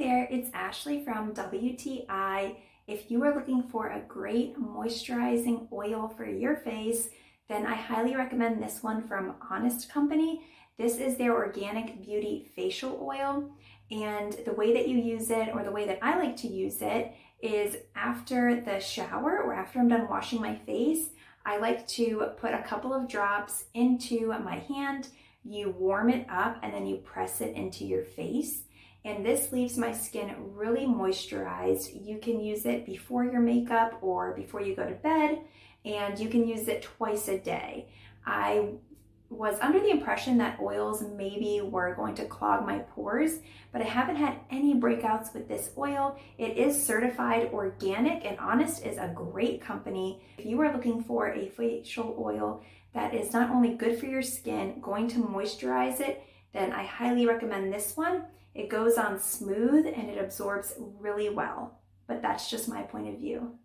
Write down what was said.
there, it's Ashley from WTI. If you are looking for a great moisturizing oil for your face, then I highly recommend this one from Honest Company. This is their Organic Beauty Facial Oil, and the way that you use it, or the way that I like to use it, is after the shower or after I'm done washing my face. I like to put a couple of drops into my hand. You warm it up and then you press it into your face. And this leaves my skin really moisturized. You can use it before your makeup or before you go to bed, and you can use it twice a day. I was under the impression that oils maybe were going to clog my pores, but I haven't had any breakouts with this oil. It is certified organic, and Honest is a great company. If you are looking for a facial oil that is not only good for your skin, going to moisturize it, then I highly recommend this one. It goes on smooth and it absorbs really well, but that's just my point of view.